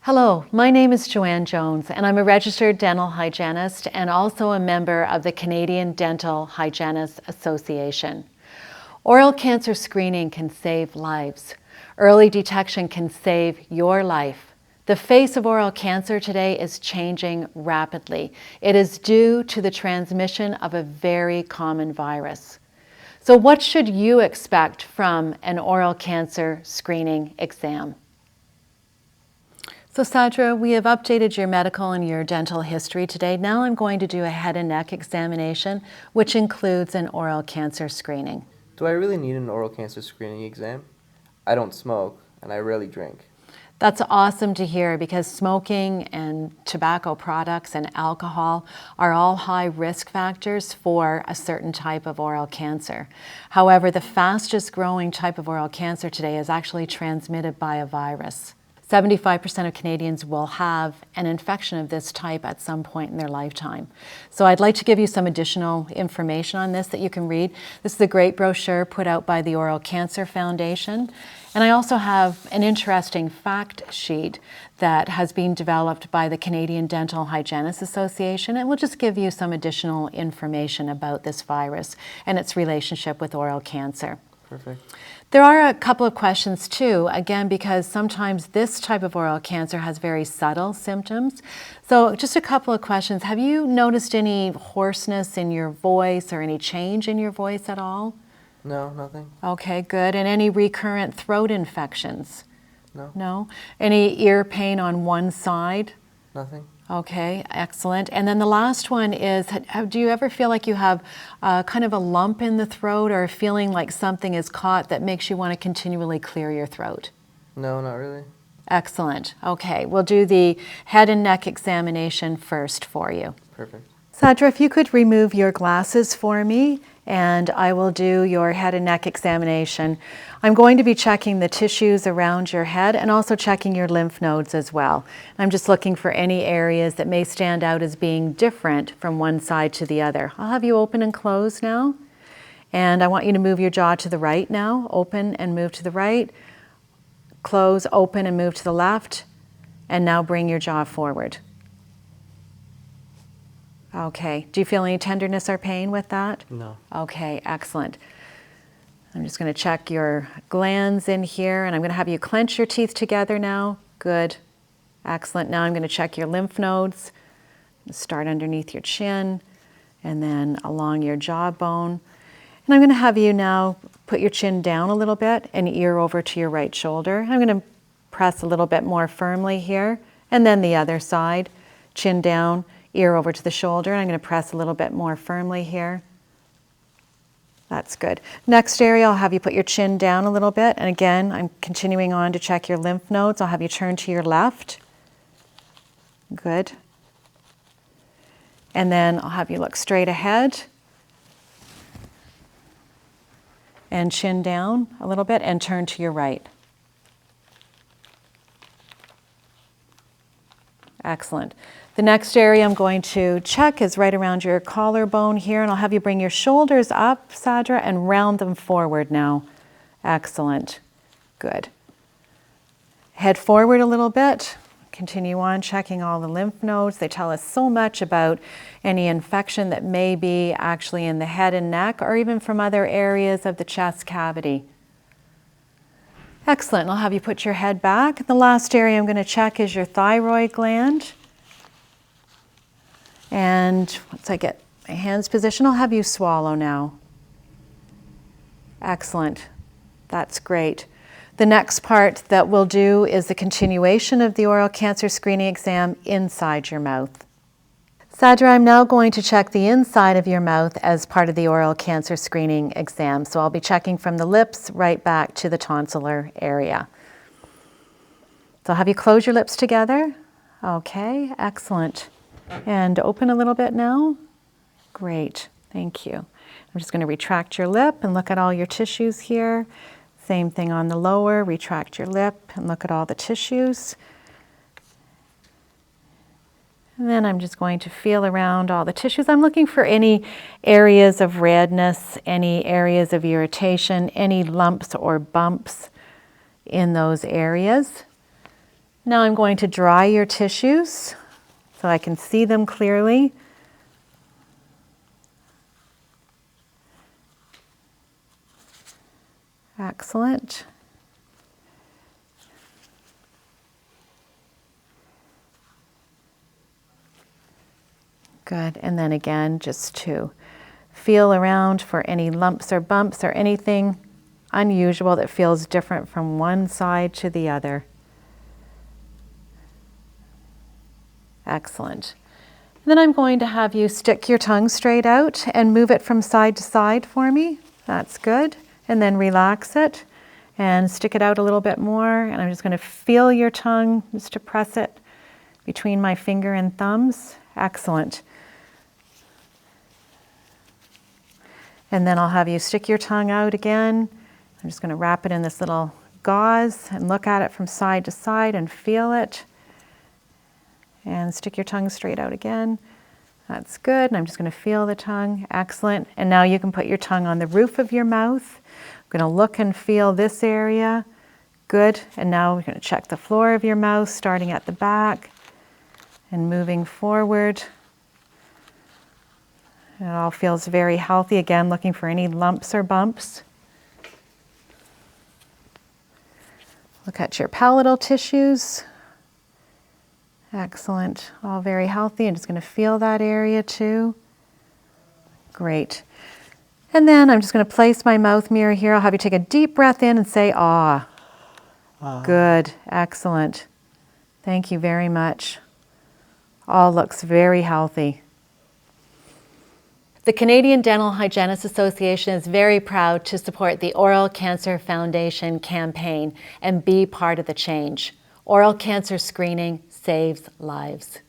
Hello, my name is Joanne Jones and I'm a registered dental hygienist and also a member of the Canadian Dental Hygienists Association. Oral cancer screening can save lives. Early detection can save your life. The face of oral cancer today is changing rapidly. It is due to the transmission of a very common virus. So what should you expect from an oral cancer screening exam? So Sadra, we have updated your medical and your dental history today. Now I'm going to do a head and neck examination, which includes an oral cancer screening. Do I really need an oral cancer screening exam? I don't smoke, and I rarely drink. That's awesome to hear because smoking and tobacco products and alcohol are all high risk factors for a certain type of oral cancer. However, the fastest growing type of oral cancer today is actually transmitted by a virus. 75% of Canadians will have an infection of this type at some point in their lifetime. So I'd like to give you some additional information on this that you can read. This is a great brochure put out by the Oral Cancer Foundation. And I also have an interesting fact sheet that has been developed by the Canadian Dental Hygienists Association. And we'll just give you some additional information about this virus and its relationship with oral cancer. Perfect. There are a couple of questions too, again, because sometimes this type of oral cancer has very subtle symptoms. So just a couple of questions. Have you noticed any hoarseness in your voice or any change in your voice at all? No, nothing. Okay, good. And any recurrent throat infections? No. No? Any ear pain on one side? Nothing. Okay, excellent. And then the last one is, do you ever feel like you have kind of a lump in the throat or a feeling like something is caught that makes you want to continually clear your throat? No, not really. Excellent. Okay, we'll do the head and neck examination first for you. Perfect. Sadra, if you could remove your glasses for me, and I will do your head and neck examination. I'm going to be checking the tissues around your head and also checking your lymph nodes as well. I'm just looking for any areas that may stand out as being different from one side to the other. I'll have you open and close now. And I want you to move your jaw to the right now. Open and move to the right. Close, open and move to the left. And now bring your jaw forward. Okay, do you feel any tenderness or pain with that? No. Okay, excellent. I'm just going to check your glands in here and I'm going to have you clench your teeth together now. Good, excellent. Now I'm going to check your lymph nodes. Start underneath your chin and then along your jawbone. And I'm going to have you now put your chin down a little bit and ear over to your right shoulder. I'm going to press a little bit more firmly here and then the other side, chin down, ear over to the shoulder, and I'm going to press a little bit more firmly here. That's good. Next area, I'll have you put your chin down a little bit, and again, I'm continuing on to check your lymph nodes. I'll have you turn to your left. Good. And then I'll have you look straight ahead. And chin down a little bit, and turn to your right. Excellent. The next area I'm going to check is right around your collarbone here, and I'll have you bring your shoulders up, Sadra, and round them forward now. Excellent. Good. Head forward a little bit. Continue on checking all the lymph nodes. They tell us so much about any infection that may be actually in the head and neck or even from other areas of the chest cavity. Excellent. I'll have you put your head back. The last area I'm going to check is your thyroid gland. And once I get my hands positioned, I'll have you swallow now. Excellent. That's great. The next part that we'll do is the continuation of the oral cancer screening exam inside your mouth. Sadra, I'm now going to check the inside of your mouth as part of the oral cancer screening exam. So I'll be checking from the lips right back to the tonsillar area. So I'll have you close your lips together. Okay, excellent. And open a little bit now. Great, thank you. I'm just going to retract your lip and look at all your tissues here. Same thing on the lower, retract your lip and look at all the tissues. And then I'm just going to feel around all the tissues. I'm looking for any areas of redness, any areas of irritation, any lumps or bumps in those areas. Now I'm going to dry your tissues so I can see them clearly. Excellent. Good. And then again, just to feel around for any lumps or bumps or anything unusual that feels different from one side to the other. Excellent. And then I'm going to have you stick your tongue straight out and move it from side to side for me. That's good. And then relax it and stick it out a little bit more. And I'm just going to feel your tongue, just to press it between my finger and thumbs. Excellent. And then I'll have you stick your tongue out again. I'm just going to wrap it in this little gauze and look at it from side to side and feel it. And stick your tongue straight out again. That's good. And I'm just going to feel the tongue. Excellent. And now you can put your tongue on the roof of your mouth. I'm going to look and feel this area. Good. And now we're going to check the floor of your mouth, starting at the back and moving forward. It all feels very healthy. Again, looking for any lumps or bumps. Look at your palatal tissues. Excellent. All very healthy. I'm just going to feel that area too. Great. And then I'm just going to place my mouth mirror here. I'll have you take a deep breath in and say, ah. Good. Excellent. Thank you very much. All looks very healthy. The Canadian Dental Hygienists Association is very proud to support the Oral Cancer Foundation campaign and be part of the change. Oral cancer screening saves lives.